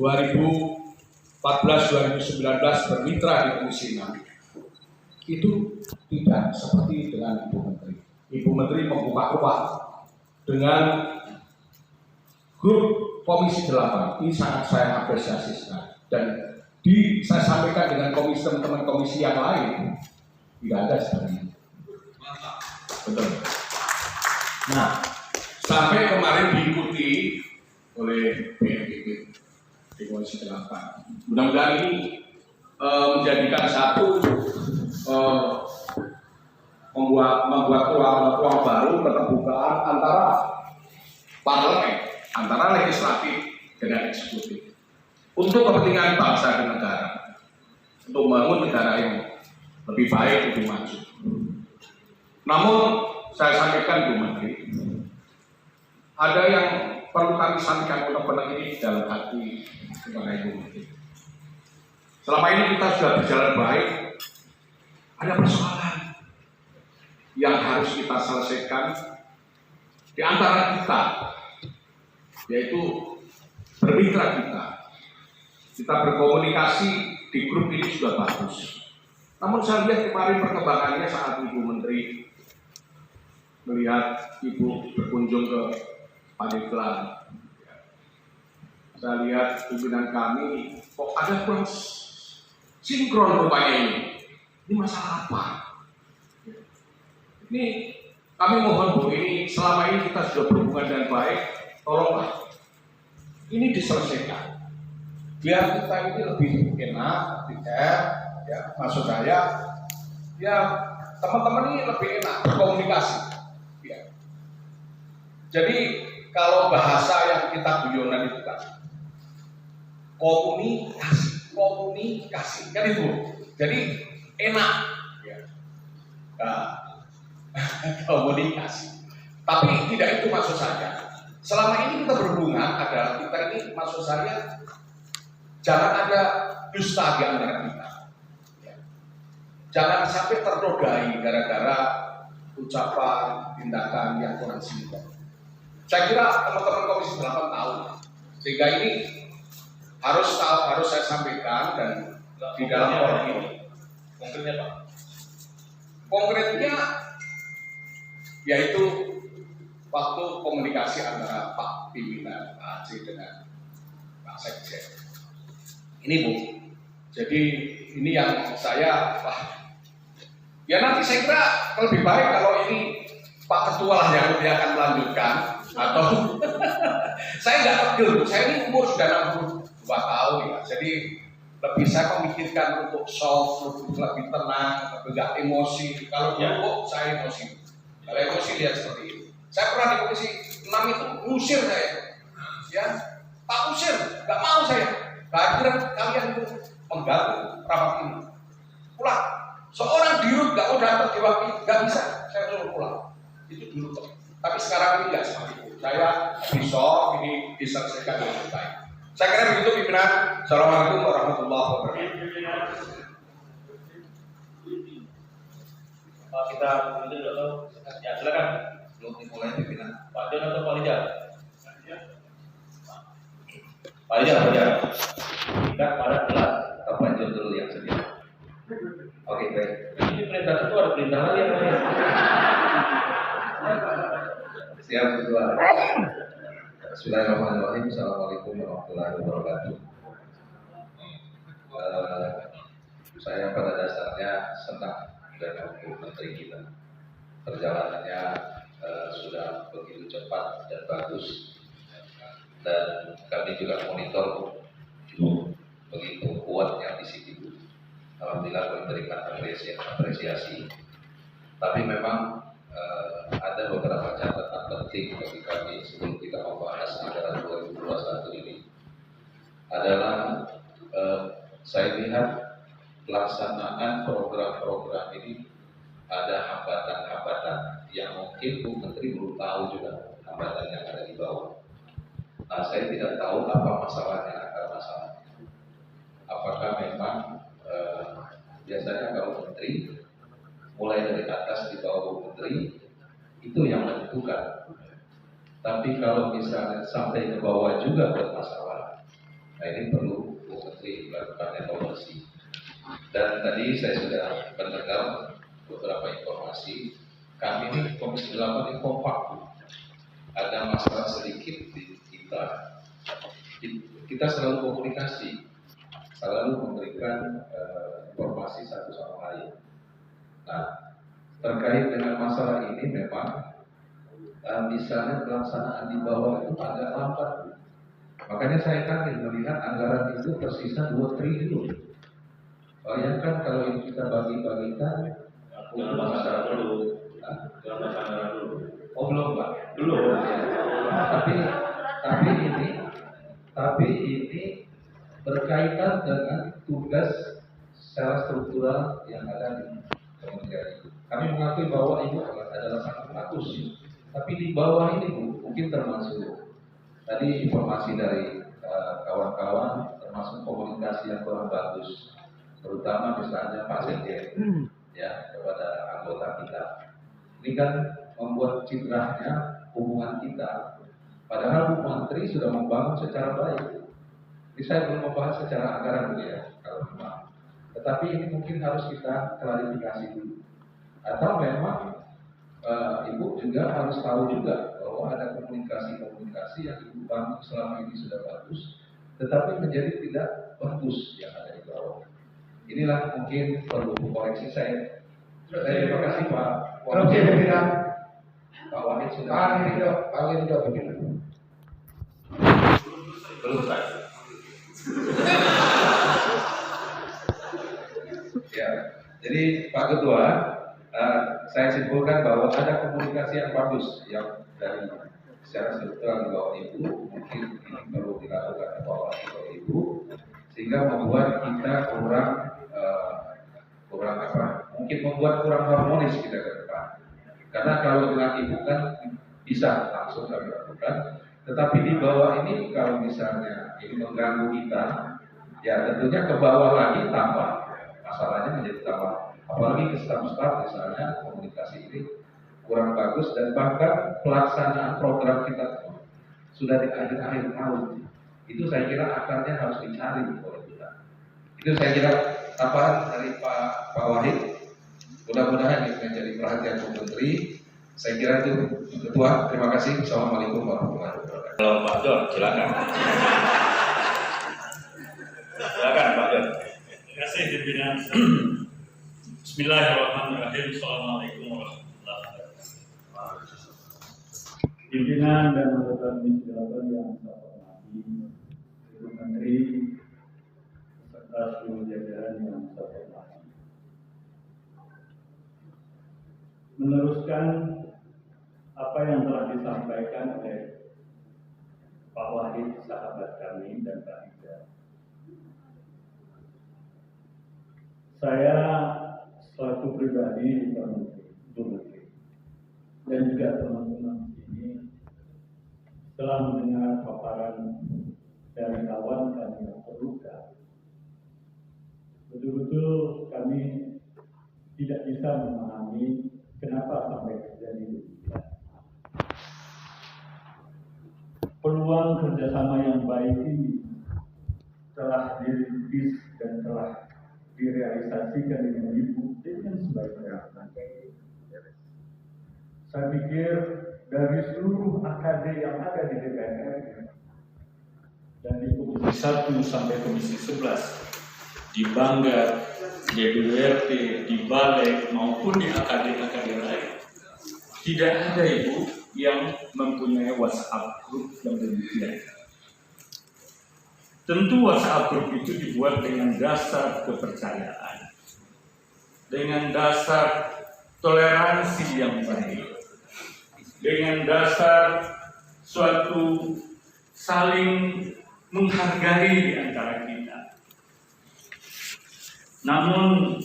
2014-2019 bermitra di Komisi 6 itu tidak seperti dengan Ibu Menteri. Ibu Menteri membuka ruang dengan grup Komisi 8. Ini sangat saya apresiasi sekali. Dan saya sampaikan dengan teman-teman komisi yang lain, tidak ada seperti ini. Betul. Nah, sampai kemarin diikuti oleh BNPB di Komisi 8. Mudah-mudahan ini menjadikan satu membuat ruang baru keterbukaan antara parlemen, antara legislatif dengan eksekutif untuk kepentingan bangsa dan negara, untuk membangun negara yang lebih baik, lebih maju. Namun saya sampaikan Bu Menteri, ada yang perlu kami sampaikan benar-benar ini dalam hati kepada Ibu Menteri. Selama ini kita sudah berjalan baik, ada persoalan yang harus kita selesaikan di antara kita, yaitu bermitra kita. Kita berkomunikasi di grup ini sudah bagus. Namun saya lihat kemarin perkembangannya saat Ibu Menteri melihat Ibu berkunjung ke Pandeglang. Saya lihat pimpinan kami kok ada kurang sinkron rupanya ini. Ini masalah apa? Ini kami mohon Bu, ini selama ini kita sudah berhubungan dengan baik, tolonglah ini diselesaikan. Biar kita ini lebih enak, lebih ya, maksud saya, ya teman-teman ini lebih enak berkomunikasi. Ya. Jadi kalau bahasa yang kita guyonan itu kan komunikasi kan itu. Jadi enak, ya. Nah, komunikasi. Tapi tidak itu maksud saya. Selama ini kita berhubungan adalah kita ini maksud saya jangan ada dusta di antara kita. Ya. Jangan sampai ternodai gara-gara ucapan, tindakan yang kurang sinkron. Saya kira teman-teman Komisi 8 tahu, sehingga ini harus saya sampaikan dan di dalam forum ini. Konkretnya Pak? Konkretnya yaitu waktu komunikasi antara Pak pimpinan Pak Aceh dengan Pak Sekjen. Ini Bu, jadi ini yang saya, ya nanti saya kira lebih baik kalau ini Pak Ketua lah yang nanti akan melanjutkan, atau saya nggak pegel, saya ini umur sudah 62 tahun ya, jadi lebih saya memikirkan untuk soft, lebih tenang, lebih nggak emosi. Kalau dulu saya emosi, kalau emosi lihat seperti itu. Saya pernah di Komisi 6 itu ngusir saya, ya Pak usir, nggak mau saya. Kehadiran kalian itu mengganggu rapat ini. Pulang. Seorang dirut nggak mau datang di waktu nggak bisa, saya suruh pulang. Itu dulu. Tapi sekarang ini nggak seperti itu. Saya bisa ini diselesaikan dengan baik. Saya kira begitu pimpinan. Assalamualaikum warahmatullahi wabarakatuh. Pak kita itu dulu, ya silakan. Belum dimulai pimpinan. Pak Jon atau Pak Rijal? Pak Rijal. Kita pada kelas Pak Jon dulu yang sedia. Oke, baik. Ini perintah itu ada perintah lagi yang lain. Siap kedua. Bismillahirrahmanirrahim. Assalamualaikum warahmatullahi wabarakatuh. Saya pada dasarnya senang dengan Bu Menteri kita. Perjalanannya sudah begitu cepat dan bagus. Dan kami juga monitor begitu kuatnya di situ. Alhamdulillah memberikan apresiasi. Tapi memang ada beberapa catatan penting bagi kami sebelum kita membahas anggaran 2021 ini. Adalah saya lihat pelaksanaan program-program ini ada hambatan-hambatan yang mungkin Bu Menteri belum tahu juga hambatan yang ada di bawah. Nah, saya tidak tahu apa masalahnya, akar masalahnya. Apakah memang biasanya kalau Menteri mulai dari atas di bawah Bu Menteri itu yang menentukan. Tapi kalau misalnya sampai ke bawah juga bermasalah, Nah ini perlu Bu Menteri melakukan evaluasi. Dan tadi saya sudah mendengar beberapa informasi. Kami ini Komisi 8 ini kompak. Ada masalah sedikit di kita. Kita selalu komunikasi, selalu memberikan informasi satu sama lain. Nah, terkait dengan masalah ini memang misalnya pelaksanaan di bawah itu agak lambat. Makanya saya kaget melihat anggaran itu tersisa 2 triliun. Bayangkan kalau ini kita bagi-bagikan Jangan masalah dulu. Jangan masalah dulu. Oh belum Pak? Belum. Tapi ini berkaitan dengan tugas secara struktural yang ada di kementerian itu. Kami mengakui bahwa Ibu adalah sangat bagus, tapi di bawah ini Bu, mungkin termasuk tadi informasi dari kawan-kawan, termasuk komunikasi yang kurang bagus, terutama misalnya Pak Sekjen ya kepada anggota kita. Ini kan membuat citranya hubungan kita. Padahal Bu Menteri sudah membangun secara baik. Ini saya belum membahas secara anggaran Bu ya, kalau memang. Tetapi ini mungkin harus kita klarifikasi dulu. Atau memang Ibu juga harus tahu juga bahwa ada komunikasi yang Ibu bangun selama ini sudah bagus, tetapi menjadi tidak bagus yang ada di bawah. Inilah mungkin perlu koreksi saya. Terima kasih Pak. Pak Wahid sudah. Pak Wahid sudah begini. Belum saya. Ya, jadi Pak Ketua, saya simpulkan bahwa ada komunikasi yang bagus yang dari secara struktural di bawah Ibu, mungkin ini perlu dilakukan evaluasi oleh Ibu, sehingga membuat kita mungkin membuat kurang harmonis kita ke depan. Karena kalau dengan Ibu kan bisa langsung kami lakukan, tetapi di bawah ini kalau misalnya ini mengganggu kita, ya tentunya ke bawah lagi tambah masalahnya menjadi tambah. Apalagi ke staf-staf misalnya komunikasi ini kurang bagus dan bahkan pelaksanaan program kita sudah di akhir-akhir tahun. Itu saya kira akarnya harus dicari oleh kita. Itu saya kira tambahan dari Pak Wahid. Mudah-mudahan ini menjadi perhatian Bu Menteri. Saya kira itu Ketua. Terima kasih. Assalamualaikum warahmatullahi wabarakatuh. Kalau Pak John, silakan. Silakan Pak John. Terima kasih pimpinan. Bismillahirrahmanirrahim. Assalamualaikum warahmatullahi wabarakatuh. Pimpinan dan anggota Komisi 8 yang saya hormati, Ibu Menteri, serta seluruh jajaran yang saya hormati. Meneruskan apa yang telah disampaikan oleh Pak Wahid, sahabat kami, dan Pak Ida. Saya selaku pribadi Pak Menteri dan juga teman-teman ini telah mendengar paparan dari kawan kami yang terluka. Betul-betul kami tidak bisa memahami kenapa sampai terjadi demikian. Peluang kerjasama yang baik ini telah dirintis dan telah direalisasikan dengan Ibu dengan sebaik-baiknya. Saya pikir dari seluruh AKD yang ada di DPR dan di Komisi 1 sampai Komisi 11, di Banggar, di DPRD, di Balek maupun di AKD-AKD lain, tidak ada Ibu yang mempunyai WhatsApp group yang demikian. Tentu WhatsApp group itu dibuat dengan dasar kepercayaan, dengan dasar toleransi yang baik, dengan dasar suatu saling menghargai di antara kita. Namun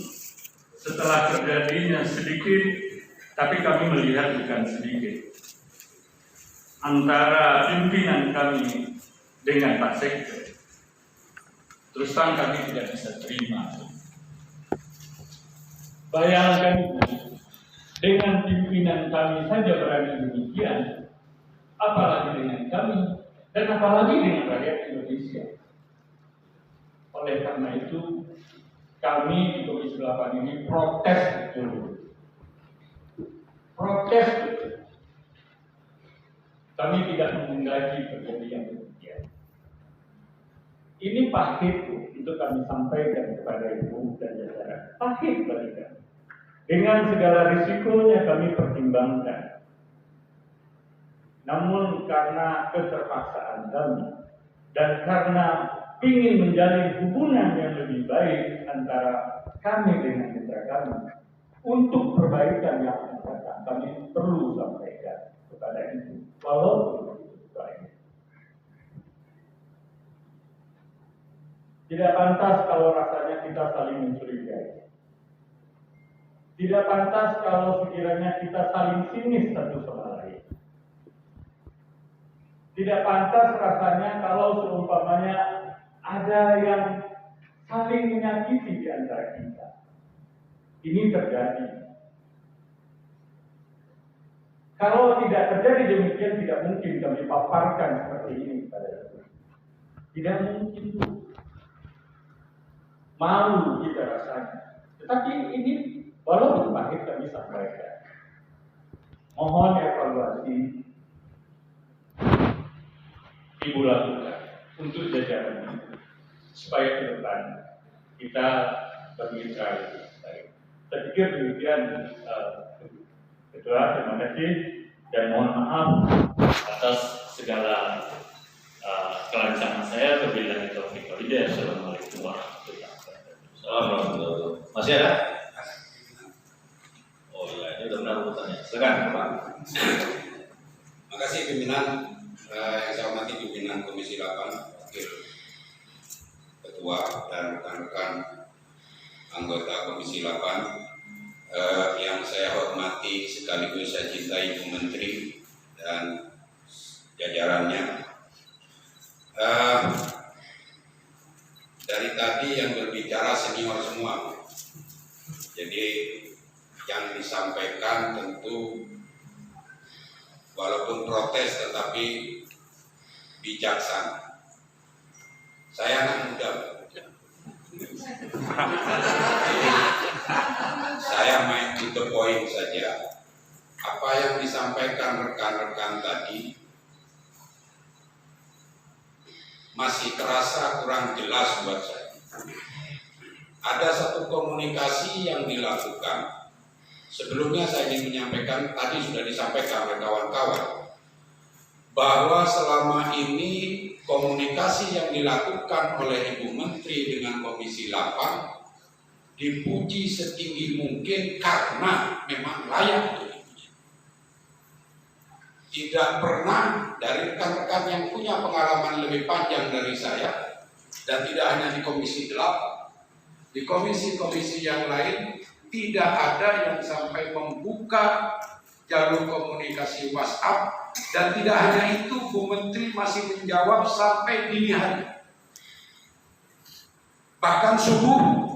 setelah terjadinya sedikit, tapi kami melihat bukan sedikit, antara pimpinan kami dengan Pak Sekjen, terus terang kami tidak bisa terima. Bayangkan dengan pimpinan kami saja berani demikian, apalagi dengan kami dan apalagi dengan rakyat Indonesia. Oleh karena itu, kami di Komisi 8 ini protes betul. Protes betul. Kami tidak menghendaki terjadi yang demikian. Ini pahit untuk kami sampaikan kepada Ibu dan jajaran. Pahit bagi kami. Dengan segala risikonya kami pertimbangkan. Namun karena keterpaksaan kami dan karena ingin menjalin hubungan yang lebih baik antara kami dengan mitra kami, untuk perbaikan yang akan datang, kami perlu sampaikan kepada Ibu, walaupun itu baik. Tidak pantas kalau rasanya kita saling mencurigai. Tidak pantas kalau sekiranya kita saling sinis satu sama lain. Tidak pantas rasanya kalau seumpamanya ada yang saling menyakiti di antara kita. Ini terjadi. Kalau tidak terjadi demikian, tidak mungkin kami paparkan seperti ini pada Ibu. Tidak mungkin. Malu kita rasanya. Tetapi ini walaupun pahit kami sampaikan. Mohon evaluasi Ibu lakukan untuk jajaran ini supaya ke depan kita bermitra lebih baik. Saya pikir demikian, Ketua, terima kasih dan mohon maaf atas segala kelancaran saya. Wabillahi taufiq wal hidayah. Assalamualaikum warahmatullahi wabarakatuh. Assalamualaikum. Masih ada? Oh iya, ini udah benar urutannya. Silakan, Pak. Terima kasih pimpinan, yang saya hormati pimpinan Komisi 8, Wakil Ketua dan rekan-rekan anggota Komisi 8, yang saya hormati sekaligus saya cintai Bu Menteri dan jajarannya. Dari tadi yang berbicara senior semua, jadi yang disampaikan tentu walaupun protes tetapi bijaksana. Saya anak muda, saya main to the point saja. Apa yang disampaikan rekan-rekan tadi masih terasa kurang jelas buat saya. Ada satu komunikasi yang dilakukan. Sebelumnya saya ingin menyampaikan, tadi sudah disampaikan oleh kawan-kawan, bahwa selama ini komunikasi yang dilakukan oleh Ibu Menteri dengan Komisi 8 dipuji setinggi mungkin karena memang layak untuk dipuji. Tidak pernah dari rekan-rekan yang punya pengalaman lebih panjang dari saya, dan tidak hanya di Komisi 8, di komisi-komisi yang lain tidak ada yang sampai membuka jalur komunikasi WhatsApp, dan tidak hanya itu, Bu Menteri masih menjawab sampai dini hari. Bahkan subuh,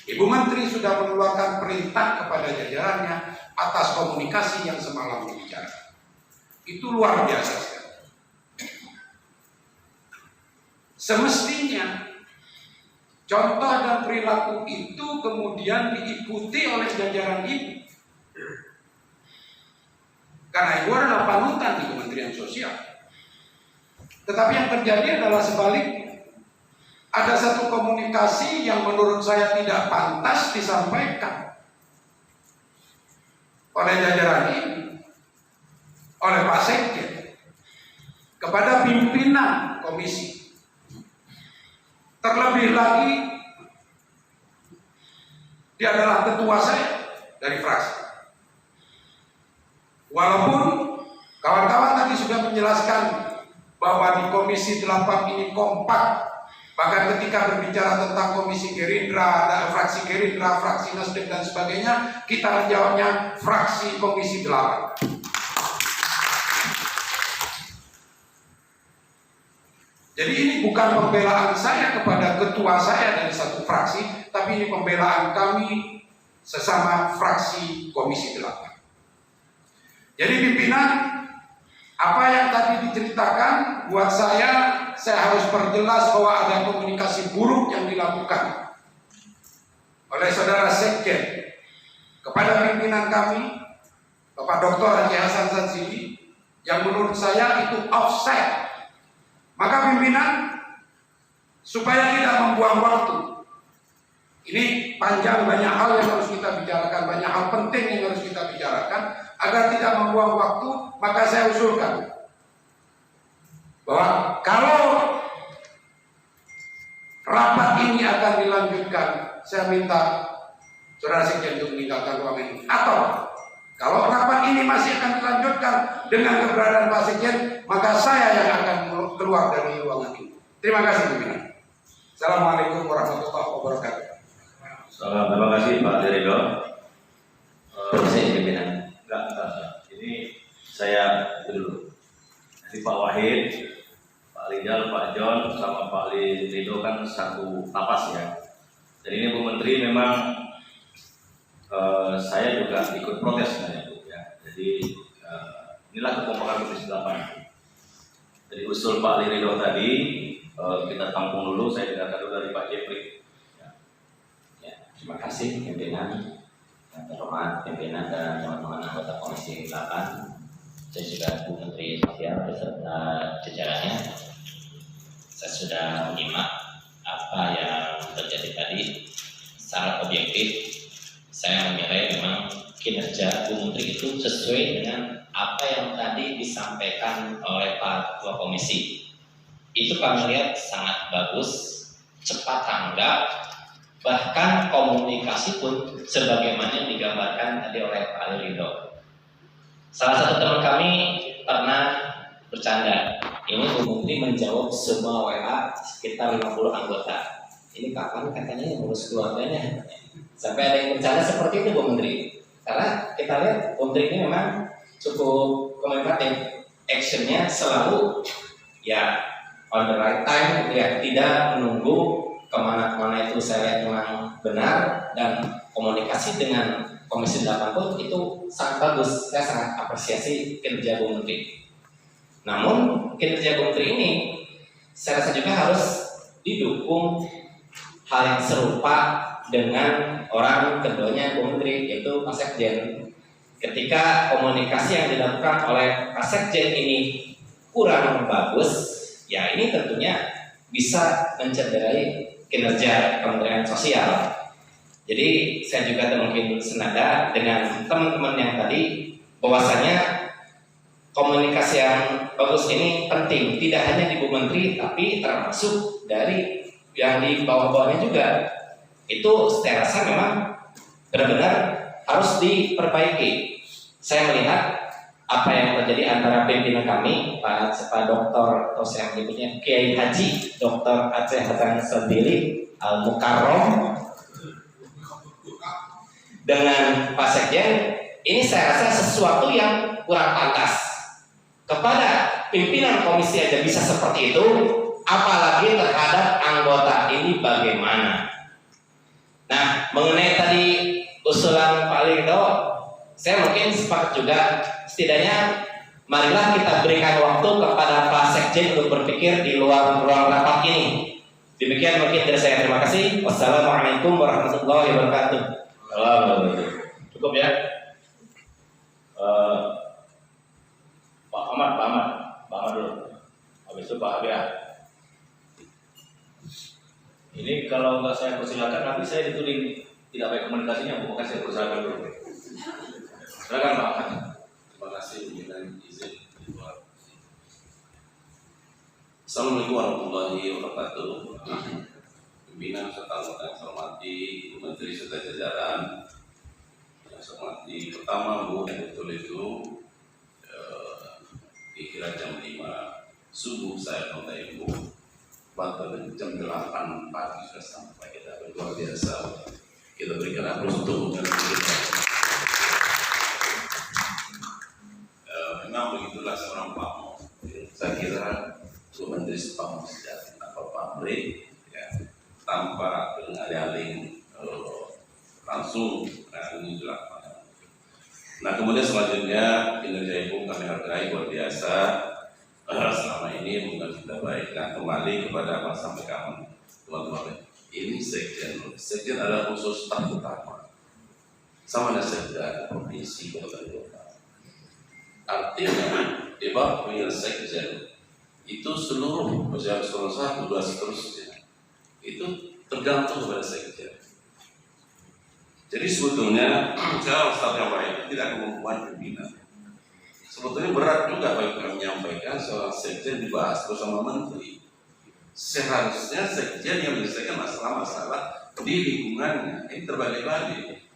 Ibu Menteri sudah mengeluarkan perintah kepada jajarannya atas komunikasi yang semalam dibicarakan. Itu luar biasa sekali. Semestinya contoh dan perilaku itu kemudian diikuti oleh jajaran Ibu. Karena Ibu adalah panutan di Kementerian Sosial. Tetapi yang terjadi adalah sebaliknya. Ada satu komunikasi yang menurut saya tidak pantas disampaikan oleh jajaran ini, oleh Pak Sekjen, kepada pimpinan komisi. Terlebih lagi, dia adalah ketua saya dari fraksi. Walaupun kawan-kawan tadi sudah menjelaskan bahwa di Komisi 8 ini kompak, bahkan ketika berbicara tentang Komisi Gerindra, ada fraksi Gerindra, fraksi Nasdem dan sebagainya, kita menjawabnya fraksi Komisi 8. Jadi ini bukan pembelaan saya kepada ketua saya dari satu fraksi, tapi ini pembelaan kami sesama fraksi Komisi 8. Jadi pimpinan, Apa yang tadi diceritakan buat saya harus perjelas bahwa ada komunikasi buruk yang dilakukan oleh saudara Sekjen kepada pimpinan kami, Bapak Dr. Haji Hasan Sadzili, yang menurut saya itu offside. Maka pimpinan, supaya tidak membuang waktu, ini panjang, banyak hal yang harus kita bicarakan, banyak hal penting yang harus kita bicarakan. Agar tidak membuang waktu, maka saya usulkan bahwa kalau rapat ini akan dilanjutkan, saya minta saudara Sekjen untuk meninggalkan ruangan ini. Atau kalau rapat ini masih akan dilanjutkan dengan keberadaan Pak Sekjen, maka saya yang akan keluar dari ruangan ini. Terima kasih pimpinan. Assalamualaikum warahmatullahi wabarakatuh. Terima kasih Pak Ridho. Permisi pimpinan. Enggak. Ini saya dulu. Jadi Pak Wahid, Pak Rizal, Pak John, sama Pak Ridho kan satu napas ya. Jadi ini Bu Menteri memang saya juga ikut protes sebenarnya Bu ya. Jadi inilah kekompakan Komisi 8. Jadi usul Pak Ridho tadi kita tampung dulu. Saya dengarkan dulu dari Pak Jeffrey. Ya, terima kasih pimpinan. Yang terhormat pimpinan dan teman-teman anggota Komisi 8, saya juga Bu Menteri Sosial beserta jajarannya. Saya sudah menyimak apa yang terjadi tadi. Secara objektif, saya menilai memang kinerja Bu Menteri itu sesuai dengan apa yang tadi disampaikan oleh Pak Ketua Komisi. Itu kami lihat sangat bagus, cepat tanggap. Bahkan komunikasi pun sebagaimana yang digambarkan tadi oleh Pak Ridho. Salah satu teman kami pernah bercanda, ini Bu Menteri menjawab semua WA sekitar 50 anggota. Ini kapan katanya yang ngurus keluarganya? Sampai ada yang bercanda seperti itu Bu Menteri. Karena kita lihat Bu Menteri ini memang cukup komunikatif, actionnya selalu ya on the right time, ya tidak menunggu kemana-kemana. Itu saya lihat memang benar, dan komunikasi dengan Komisi 8 pun itu sangat bagus. Saya sangat apresiasi kinerja Bu Menteri. Namun kinerja Bu Menteri ini saya rasa juga harus didukung hal yang serupa dengan orang keduanya Bu Menteri, yaitu Pak Sekjen. Ketika komunikasi yang dilakukan oleh Pak Sekjen ini kurang bagus, ya ini tentunya bisa mencederai kinerja Kementerian Sosial. Jadi saya juga mungkin senada dengan teman-teman yang tadi, bahwasanya komunikasi yang bagus ini penting, tidak hanya di Bu Menteri tapi termasuk dari yang di bawah-bawahnya juga. Itu saya rasa memang benar-benar harus diperbaiki. Saya melihat apa yang terjadi antara pimpinan kami, Pak Dr. atau saya menyebutnya Kiai Haji Dr. Aceh Hasan Sadzili Al-Mukarrom dengan Pak Sekjen, ini saya rasa sesuatu yang kurang pantas. Kepada pimpinan komisi aja bisa seperti itu, apalagi terhadap anggota ini bagaimana? Nah, mengenai tadi usulan Pak Ridho, saya mungkin sepakat juga, setidaknya marilah kita berikan waktu kepada Pak Sekjen untuk berpikir di luar ruang rapat ini. Demikian mungkin dari saya. Terima kasih. Wassalamualaikum warahmatullahi wabarakatuh. Cukup ya. Pak Ahmad dulu. Habis itu Pak Abia. Ini kalau nggak saya persilakan, nanti saya dituding tidak baik komunikasinya, bukan saya persilakan dulu. Silakan Pak Ahmad. Terima kasih dengan izin. Assalamualaikum warahmatullahi wabarakatuh. Pimpinan serta anggota yang saya hormati, Bu Menteri serta jajaran yang saya hormati. Pertama Bu, yang betul itu dikira jam 5 subuh saya kontak Ibu. Bahkan jam 8 pagi sudah sampai. Kita luar biasa. Kita berikan aplaus untuk Bu Menteri. Memang begitulah seorang pamong. Saya kira Bu Menteri pamong sejati tanpa pamrih, ya, tanpa alih-alih langsung menuju lapangan. Nah kemudian selanjutnya kinerja Ibu kami hargai luar biasa. Selama ini hubungan kita baik. Nah kembali kepada apa sampaikan teman-teman. Ini sekjen adalah khusus staf utama. Sama dengan sekda provinsi kabupaten kota. Artinya di bawah sekjen itu seluruh pejabat eselon 1, 2 seterusnya itu tergantung kepada sekjen. Jadi sebetulnya cara staf yang baik tidak akan membuat pimpinan. Sebetulnya berat juga bagi kami menyampaikan soal sekjen dibahas bersama menteri. Seharusnya sekjen yang menyelesaikan masalah-masalah di lingkungannya. Ini terbalik-balik.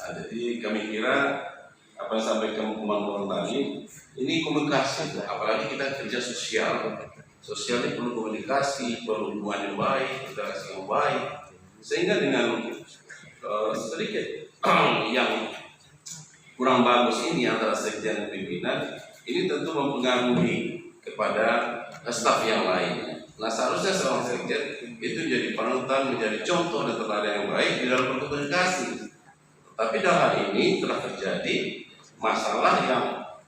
Nah, jadi kami kira apa yang sampaikan teman-teman tadi ini komunikasi, apalagi kita kerja sosial. Sosial ini perlu komunikasi, perlu hubungan yang baik, interaksi yang baik. Sehingga dengan sedikit yang kurang bagus ini antara sekjen dan pimpinan ini tentu mempengaruhi kepada staf yang lainnya. Nah seharusnya seorang sekjen itu jadi panutan, menjadi contoh dan teladan yang baik di dalam berkomunikasi. Tapi dalam hal ini telah terjadi masalah yang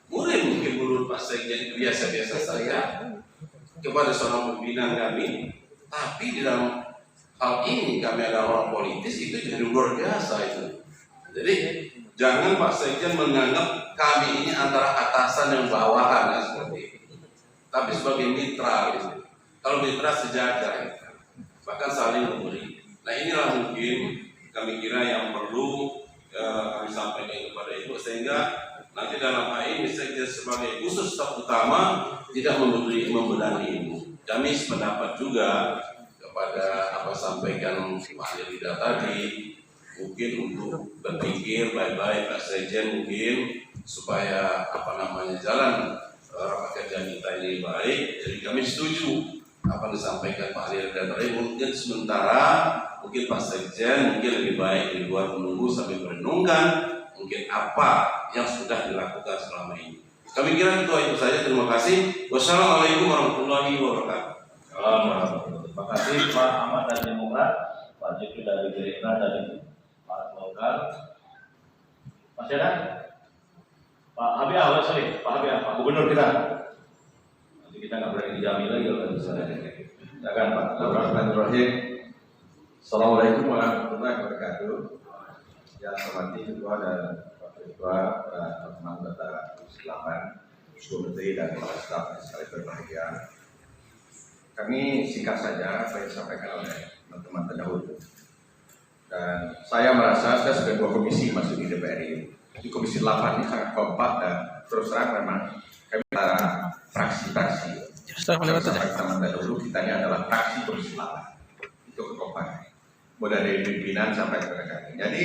mungkin menurut Pak Sekjen biasa-biasa saja kepada seorang pimpinan kami, tapi di dalam hal ini kami adalah orang politis itu jadi luar biasa itu. Jadi jangan Pak Sekjen menganggap kami ini antara atasan dan bawahan seperti itu. Tapi sebagai mitra gitu. Kalau mitra sejajar, bahkan saling memberi. Nah inilah mungkin kami kira yang perlu kami sampaikan kepada Ibu sehingga nanti dalam hal ini Sekjen sebagai khusus staf utama tidak membebani Ibu. Kami sependapat juga kepada apa sampaikan Pak Lida tadi, mungkin untuk berpikir baik-baik Pak Sekjen mungkin supaya jalan rapat kerja kita ini baik. Jadi kami setuju apa yang disampaikan Pak Lida tadi. Mungkin sementara mungkin Pak Sekjen mungkin lebih baik di luar menunggu sambil merenungkan mungkin apa yang sudah dilakukan selama ini. Kami kira itu saja. Terima kasih. Wassalamualaikum warahmatullahi wabarakatuh. Terima kasih Pak Ahmad dari Demokrat, Pak Jeki dari Gerindra, dari Pak Golkar. Masih ada? Pak Habib, Pak Habib, Pak Gubernur kita. Nanti kita nggak berani dijamin lagi kalau misalnya. Silakan Pak. Bismillahirrahmanirrahim. Assalamualaikum warahmatullahi wabarakatuh. Yang saya hormati Ketua dan Wakil Ketua dan teman-teman anggota Komisi 8, Ibu Menteri dan para staf yang sekali berbahagia. Kami singkat saja apa yang disampaikan oleh teman-teman terdahulu. Dan saya merasa saya sebagai ketua komisi masuk di DPR ini. Di Komisi 8 ini sangat kompak dan terus terang memang kami para fraksi-fraksi. Sampai teman terdahulu kita ini adalah fraksi Komisi 8. Itu kekompakan. Mulai dari pimpinan sampai ke kami. Jadi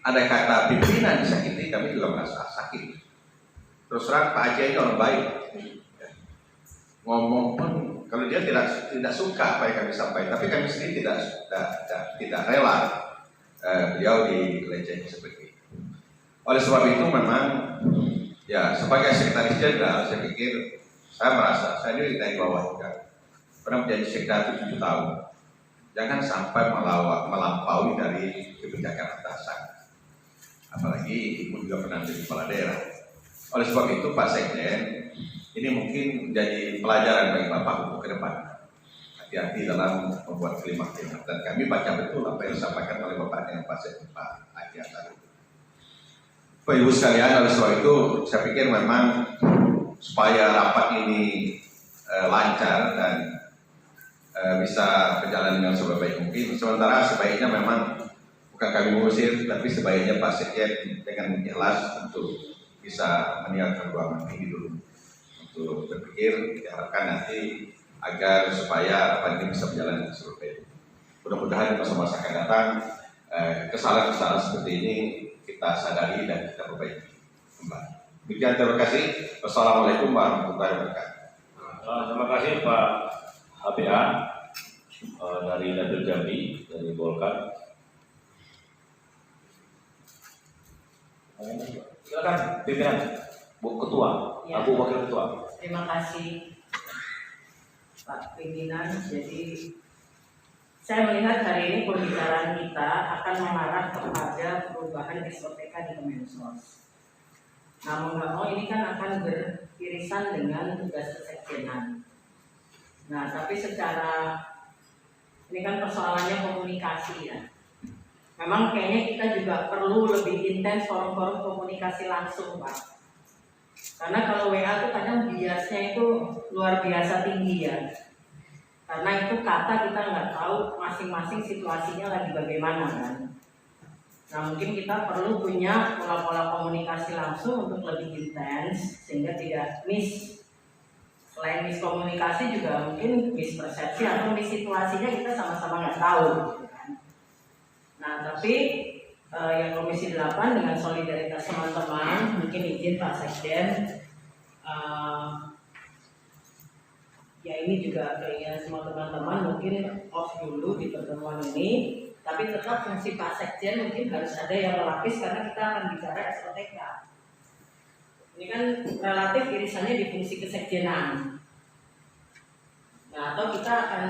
ada kata pimpinan disakiti, kami juga merasa sakit. Terus terang Pak Aceh ini orang baik. Ngomong pun kalau dia tidak suka apa yang kami sampaikan, tapi kami sendiri tidak rela beliau dilecehkan seperti itu. Oleh sebab itu memang ya sebagai sekretaris jenderal saya pikir saya merasa saya ini dari bawah juga pernah menjadi sekretaris 7 tahun. Jangan sampai melampaui dari kebijakan atasan. Apalagi Ibu juga pernah menjadi kepala daerah. Oleh sebab itu Pak Sekjen ini mungkin menjadi pelajaran bagi Bapak untuk ke depan. Hati-hati dalam membuat kalimat. Dan kami baca betul apa yang disampaikan oleh Bapak dengan Pak Sekjen Pak Aceh tadi. Bapak Ibu sekalian, oleh sebab itu saya pikir memang supaya rapat ini lancar dan bisa berjalan dengan sebaik mungkin. Sementara sebaiknya memang bukan kami mengusir, tapi sebaiknya Pak Sekjen dengan ikhlas untuk bisa meninggalkan ruangan ini dulu untuk berpikir, diharapkan nanti agar supaya rapat ini bisa berjalan dengan sebaik. Mudah-mudahan di masa-masa akan datang kesalahan-kesalahan seperti ini kita sadari dan kita perbaiki kembali. Demikian, terima kasih. Wassalamualaikum warahmatullahi wabarakatuh. Terima kasih Pak HBA dari Dapil Jambi, dari Golkar. Silakan pimpinan, Bu Ketua, Ya. Abu Wakil Ketua. Terima kasih Pak Pimpinan. Jadi saya melihat hari ini pembicaraan kita akan mengarah kepada perubahan SOTK di Kemensos. Nah, mau nggak mau ini kan akan beririsan dengan tugas kesekjenan. Nah, tapi secara ini kan persoalannya komunikasi ya. Memang kayaknya kita juga perlu lebih intens forum-forum komunikasi langsung, Pak. Karena kalau WA itu kadang biasnya itu luar biasa tinggi ya. Karena itu kata kita nggak tahu masing-masing situasinya lagi bagaimana kan. Nah, mungkin kita perlu punya pola-pola komunikasi langsung untuk lebih intens sehingga tidak miss. Selain miskomunikasi juga mungkin mispersepsi atau missituasinya kita sama-sama nggak tahu. Gitu kan. Nah, tapi yang Komisi 8 dengan solidaritas teman-teman, mungkin izin Pak Sekjen, ya ini juga keinginan semua teman-teman mungkin off dulu di pertemuan ini, tapi tetap fungsi Pak Sekjen mungkin harus ada yang melapis karena kita akan bicara SOTK. Ini kan relatif irisannya di fungsi kesekjenan. Nah, atau kita akan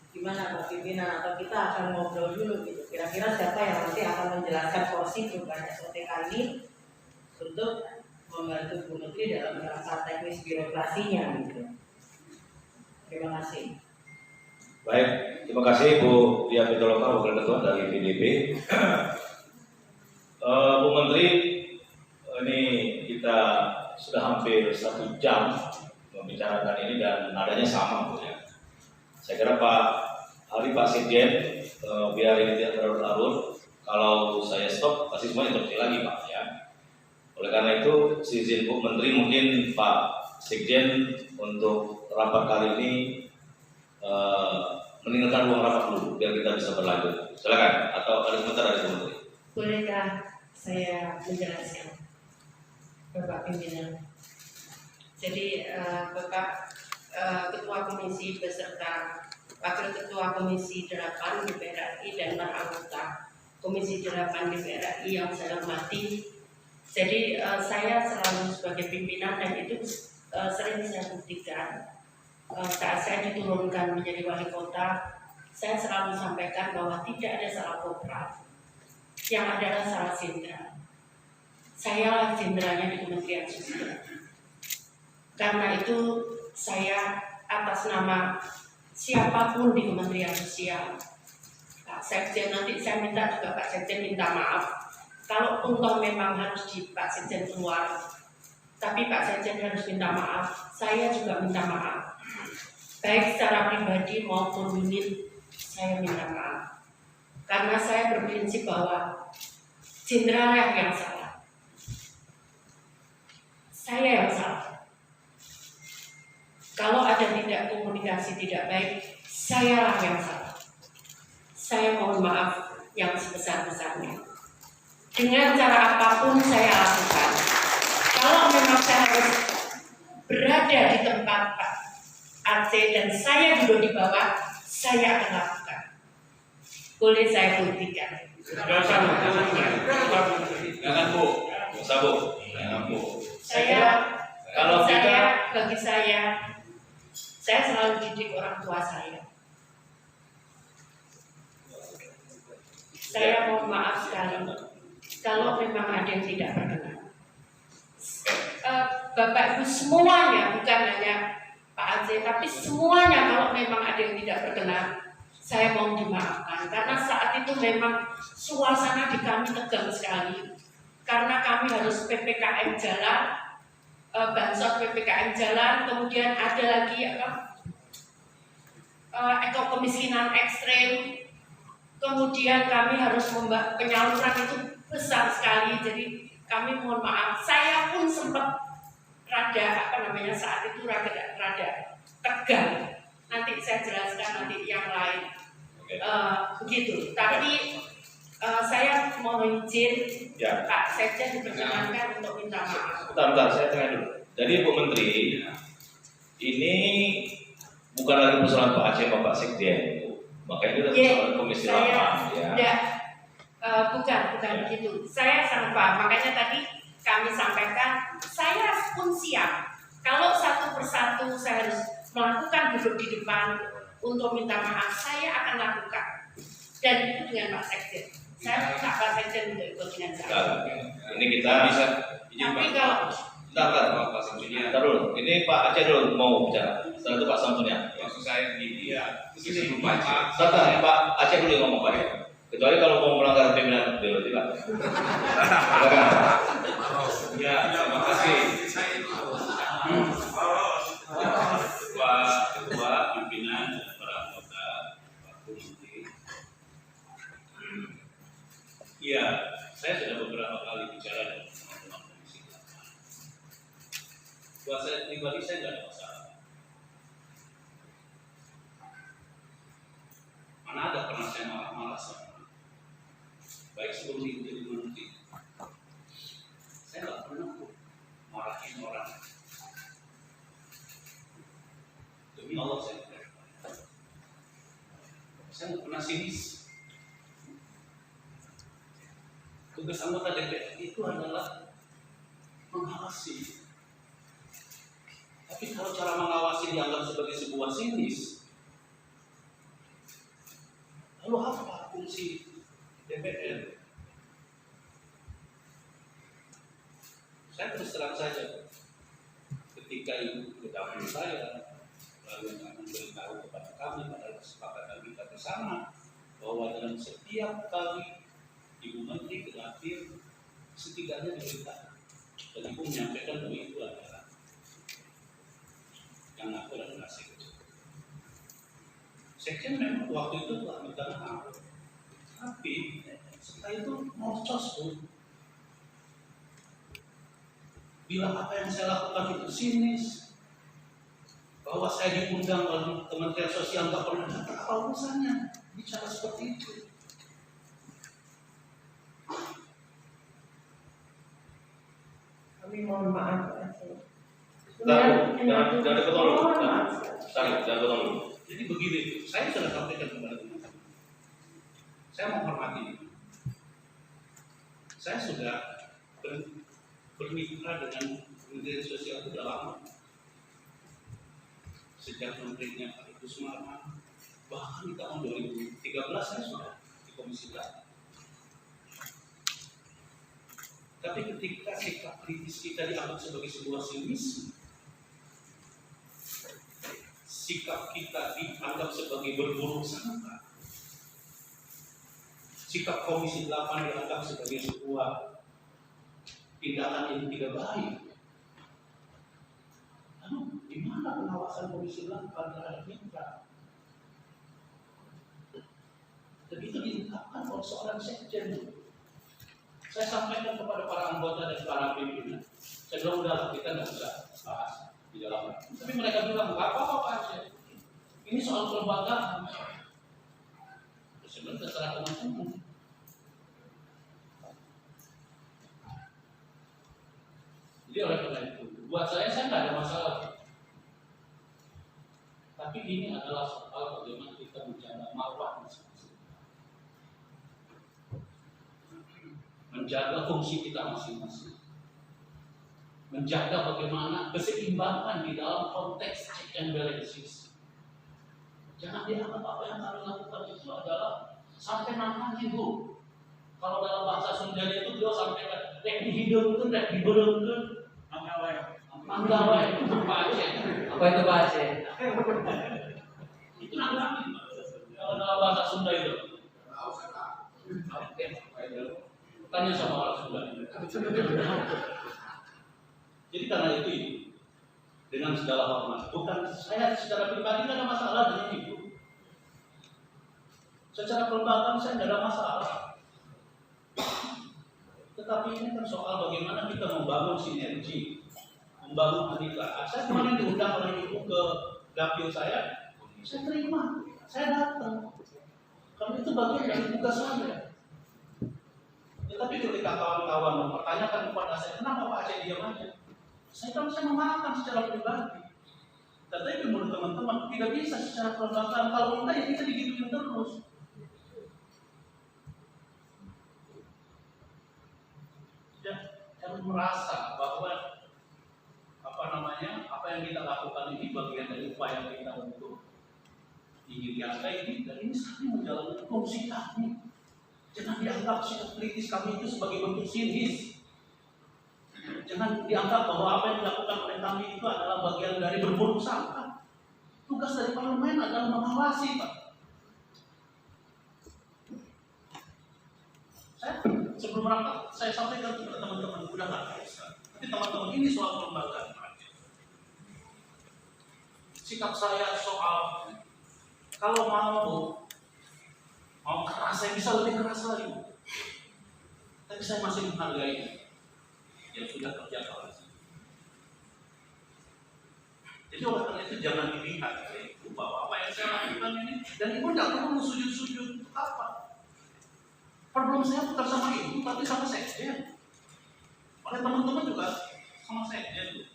gimana Pak pimpinan, atau kita akan ngobrol dulu gitu. Kira-kira siapa yang nanti akan menjelaskan porsi perubahan SOTK ini untuk membantu Bu Menteri dalam rangka teknis birokrasinya gitu. Terima kasih. Baik, terima kasih Bu Dia Pitaloka, Wakil Ketua dari PDP. Bu Menteri, ini kita sudah hampir 1 jam membicarakan ini dan nadanya sama Bu ya. Saya kira Pak Sekjen, biar ini tidak terlarut, kalau saya stop pasti semua interupsi lagi Pak ya. Oleh karena itu, izin Bu Menteri mungkin Pak Sekjen untuk rapat kali ini meninggalkan ruang rapat dulu biar kita bisa berlanjut. Silakan, atau ada komentar dari Bu Menteri. Bolehkah saya menjelaskan, Bapak Pimpinan? Jadi Bapak Ketua Komisi beserta Wakil Ketua Komisi 8 DPR RI dan para anggota Komisi 8 DPR RI yang saya hormati. Jadi saya selalu sebagai pimpinan dan itu sering saya buktikan saat saya diturunkan menjadi wali kota, saya selalu sampaikan bahwa tidak ada salah kopral, yang adalah salah jenderal. Sayalah jenderalnya di Kementerian Sosial. Karena itu saya atas nama siapapun di Kementerian Sosial, Pak Sekjen, nanti saya minta juga Pak Sekjen minta maaf. Kalau toh memang harus di Pak Sekjen keluar, tapi Pak Sekjen harus minta maaf. Saya juga minta maaf. Baik secara pribadi maupun unit, saya minta maaf. Karena saya berprinsip bahwa jenderal yang salah. Saya yang salah. Kalau ada tidak komunikasi tidak baik, sayalah yang salah. Saya mohon maaf yang sebesar-besarnya. Dengan cara apapun saya lakukan. Kalau memang saya harus berada di tempat Pak Aceh dan saya duduk di bawah, saya akan lakukan. Boleh saya buktikan. Jangan Bu, jangan Bu. Bagi saya selalu didik orang tua saya. Saya mohon maaf sekali kalau memang ada yang tidak berkenan. Bapak Ibu semuanya, bukan hanya Pak Aceh, tapi semuanya kalau memang ada yang tidak berkenan, saya mohon dimaafkan. Karena saat itu memang suasana di kami tegang sekali. Karena kami harus PPKM jalan, bansos PPKM jalan, kemudian ada lagi kemiskinan ekstrem, kemudian kami harus penyaluran itu besar sekali. Jadi kami mohon maaf, saya pun sempat saat itu rada tegang. Nanti saya jelaskan nanti yang lain. Begitu. Tapi saya mohon izin Pak Sekjen diperkenankan untuk minta maaf. Bentar, saya tanya dulu. Jadi Bu Menteri, ini bukan lagi persoalan Pak Aceh Pak Sekjen, makanya itu persoalan Komisi 8 ya. Bukan begitu. Saya sangat paham. Makanya tadi kami sampaikan, saya pun siap. Kalau satu persatu saya harus melakukan duduk di depan untuk minta maaf, saya akan lakukan. Dan itu dengan Pak Sekjen. Saya minta Pak Sekjen untuk ikut dengan saya. Ini kita bisa izin Tapi Pak. kalau Pak Samsunia. Ntar dulu. Ini Pak Aceh dulu mau bicara. Setelah itu Pak Samsunia. Maksud saya begini ya, Ini sebelum Pak Setelah Pak Aceh dulu yang ngomong Pak. Kecuali kalau mau melanggar pimpinan beliau tidak. Ya, terima kasih. Pak Ketua, pimpinan, dan para anggota, Pak Komisi. Iya, saya sudah beberapa kali bicara dengan teman-teman Komisi 8. Buat saya pribadi, saya tidak ada masalah. Mana ada pernah saya marah-marah sama orang. Baik sebelum jadi menteri. Saya nggak pernah marahin orang. Demi Allah saya tidak. Saya nggak pernah sinis. Tugas anggota DPR itu adalah mengawasi. Tapi kalau cara mengawasi dianggap sebagai sebuah sinis, lalu apa fungsi DPR? Saya terus terang saja, ketika Ibu mendapati saya, lalu memberitahu kepada kami pada kesepakatan kita bersama bahwa dalam setiap kali Ibu Menteri hadir, setidaknya diberitakan dan Ibu menyampaikan bahwa itu adalah yang aku dan kasih. Sekjen memang waktu itu telah minta maaf, tapi setelah itu ngocos tuh. Bilang apa yang saya lakukan itu sinis, bahwa saya diundang oleh Kementerian Sosial nggak pernah datang, apa urusannya bicara seperti itu? kami mohon maaf Pak Aceh. Jangan dipotong dulu. Jangan potong dulu. Jadi begini, saya sudah sampaikan kepada teman-teman. Saya menghormati. Saya sudah bermitra dengan Kementerian Sosial sudah lama. Sejak menterinya Pak Ibu Sumarman, bahkan di tahun 2013 saya sudah di Komisi 8. Tapi ketika sikap kritis kita dianggap sebagai sebuah sinis, sikap kita dianggap sebagai berburuk sangka, sikap Komisi 8 dianggap sebagai sebuah tindakan yang tidak baik. Lalu di mana pengawasan Komisi 8 terhadap mitra? Dan itu diungkapkan oleh seorang sekjen. Saya sampaikan kepada para anggota dan para pimpinan. Saya bilang udah kita nggak usah bahas di dalam. Tapi mereka bilang nggak apa-apa Pak Aceh. Ini soal kelembagaan. Sebenarnya terserah teman-teman. Jadi oleh karena itu, buat saya nggak ada masalah. Tapi ini adalah soal bagaimana kita menjaga marwah masing-masing, menjaga fungsi kita masing-masing, menjaga bagaimana keseimbangan di dalam konteks check and balances. Jangan dianggap apa yang kami lakukan itu adalah sampai nangkangin Bu. Kalau dalam bahasa Sundanya itu beliau sampaikan, rek dihidupkan, rek diberengkan, manggawai itu Pak Aceh. Apa itu Pak Aceh? Itu nangkangin kalau dalam bahasa Sunda itu. Tanya sama orang Sunda. Jadi karena itu dengan segala hormat, bukan saya secara pribadi tidak ada masalah dengan itu. Secara kelembagaan saya tidak ada masalah. Tetapi ini kan soal bagaimana kita membangun sinergi, membangun kemitraan. Saya kemarin diundang oleh Ibu ke dapil saya terima, saya datang. Karena itu bagian dari tugas saya. Tetapi ketika kawan-kawan mempertanyakan kepada saya, kenapa Pak Aceh diam aja? Saya mengatakan secara pribadi. Tetapi menurut teman-teman tidak bisa secara kelembagaan. Kalau enggak ya kita digituin terus. Jangan merasa bahwa apa yang kita lakukan ini bagian dari upaya kita untuk ingin diangkat ini, dan ini sekali menjalankan fungsi kami. Jangan dianggap sikap kritis kami itu sebagai bentuk sinis. Jangan dianggap bahwa apa yang dilakukan oleh kami itu adalah bagian dari berburuk sangka. Tugas dari parlemen adalah mengawasi, Pak. Sebelum berangkat, saya sampaikan kepada teman-teman, udah nggak bisa. Tapi teman-teman, ini soal kelembagaan. Sikap saya soal kalau mau keras, saya bisa lebih keras lagi. Tapi saya masih menghargai yang sudah kerja keras. Jadi oleh karena itu jangan dilihat bahwa apa yang saya lakukan ini, dan ibu tidak perlu sujud-sujud untuk apa. Problem saya bukan sama ibu, tapi sama sekjen. Oleh teman-teman juga sama sekjen.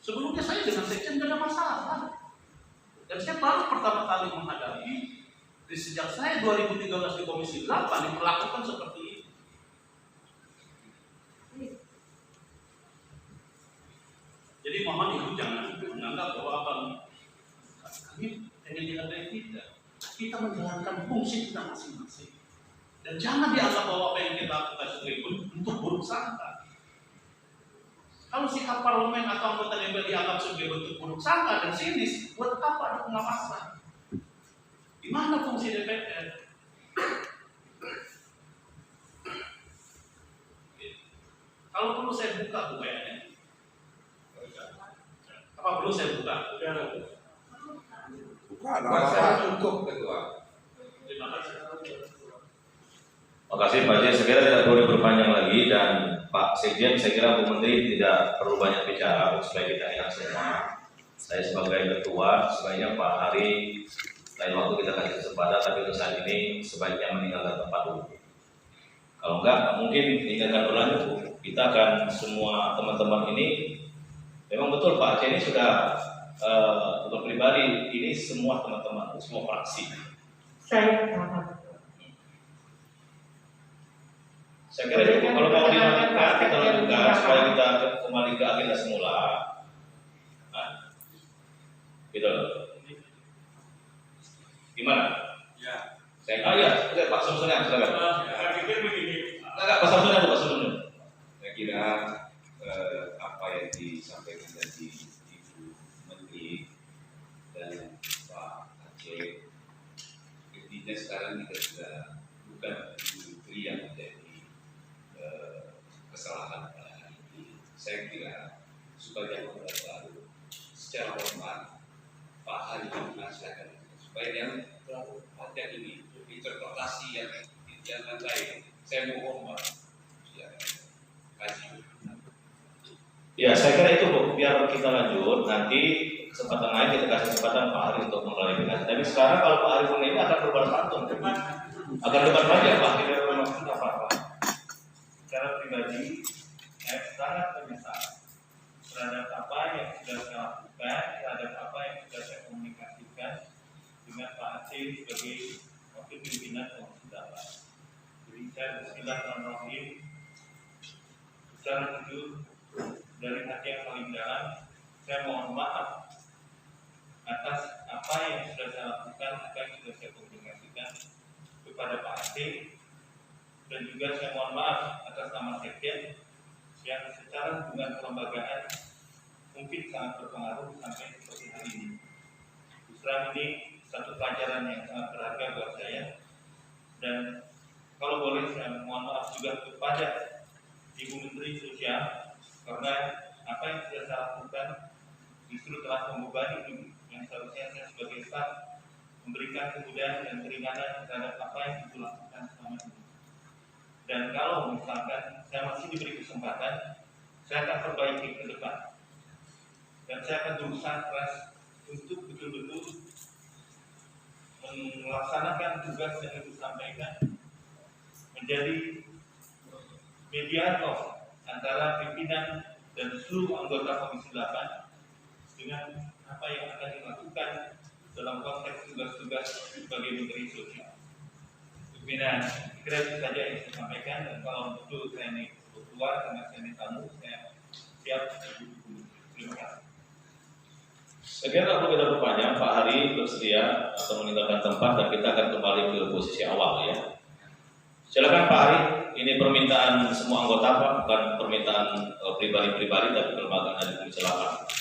Sebelumnya saya dengan sekjen tidak ada masalah. Dan saya baru pertama kali menghadapi di sejak saya 2013 di Komisi 8 diperlakukan seperti ini. Jadi mohon ibu jangan menganggap bahwa kami ingin dihargai tidak. Kita menjalankan fungsi kita masing-masing. Dan jangan dianggap bahwa apa yang kita lakukan sebagai bentuk buruk sangka. Kalau sikap parlemen atau anggota DPR dianggap sebagai bentuk buruk sangka dan sinis, buat apa ada pengawasan? Di mana fungsi DPR? Kalau perlu saya buka kayaknya. Apa perlu saya buka? Masa cukup ketua. Terima kasih. Terima kasih Pak Sekjen, saya kira tidak perlu diperpanjang lagi, dan Pak Sekjen, saya kira Bu Menteri tidak perlu banyak bicara supaya kita enak semua. Saya sebagai ketua, sebaiknya Pak Hari lain waktu kita kasih kesempatan, tapi untuk saat ini sebaiknya meninggalkan tempat dulu. Kalau enggak, mungkin ini akan berlanjut Bu. Kita akan semua teman-teman ini, memang betul Pak Aceh ini sudah untuk pribadi, ini semua teman-teman, semua fraksi. Saya kira itu kalau mau dilanjutkan, kita lanjutkan supaya kita kembali ke agenda semula. Nah, gitu. Gimana? Ya. Ya, Pak Samsunya, silakan. Saya pikir begini. Pak Samsunya, Pak Samsunya. Saya kira apa yang disampaikan tadi Ibu Menteri dan Pak Aceh, intinya sekarang kita sudah bukan Ibu Menteri yang menjadi kesalahan pada hari ini. Saya kira sebagai anggota baru secara hormat Pak Hari menasihatkan supaya yang ada ini interpretasi yang lain. Saya mohon Pak, kaji. Ya, saya kira itu Bu, biar kita lanjut, nanti kesempatan lain kita kasih kesempatan Pak Hari untuk mengklarifikasi. Tapi sekarang kalau Pak Hari ini akan berbuat pantun, akan debat saja Pak, tidak bermaksud apa-apa. Secara pribadi, saya sangat menyesal terhadap apa yang sudah saya lakukan, terhadap apa yang sudah saya komunikasikan dengan Pak Aceh sebagai wakil pimpinan Komisi 8. Jadi saya bismillahirrahmanirrahim, secara jujur dari hati yang paling dalam, saya mohon maaf atas apa yang sudah saya lakukan, apa yang sudah saya komunikasikan kepada Pak Aceh. Dan juga saya mohon maaf atas nama sekjen yang secara hubungan kelembagaan mungkin sangat berpengaruh sampai seperti hari ini. Terus ini satu pelajaran yang sangat berharga buat saya. Dan kalau boleh saya mohon maaf juga kepada Ibu Menteri Sosial, karena apa yang sudah saya lakukan justru telah membebani yang seharusnya saya sebagai staf memberikan kemudahan dan keringanan terhadap apa yang dilakukan selama ini. Dan kalau misalkan saya masih diberi kesempatan, saya akan perbaiki ke depan. Dan saya akan berusaha keras untuk betul-betul melaksanakan tugas yang disampaikan, menjadi mediator antara pimpinan dan seluruh anggota Komisi 8 dengan apa yang akan dilakukan dalam konteks tugas-tugas sebagai Menteri Sosial. Pimpinan, kira itu saja yang saya sampaikan, dan kalau betul saya ini keluar karena saya ini tamu, saya siap. Terima kasih. Saya kira kalau kita berpanjang, Pak Hari bersedia atau meninggalkan tempat dan kita akan kembali ke posisi awal ya. Silakan Pak Hari, ini permintaan semua anggota Pak, bukan permintaan pribadi-pribadi tapi kelembagaan dari Komisi 8.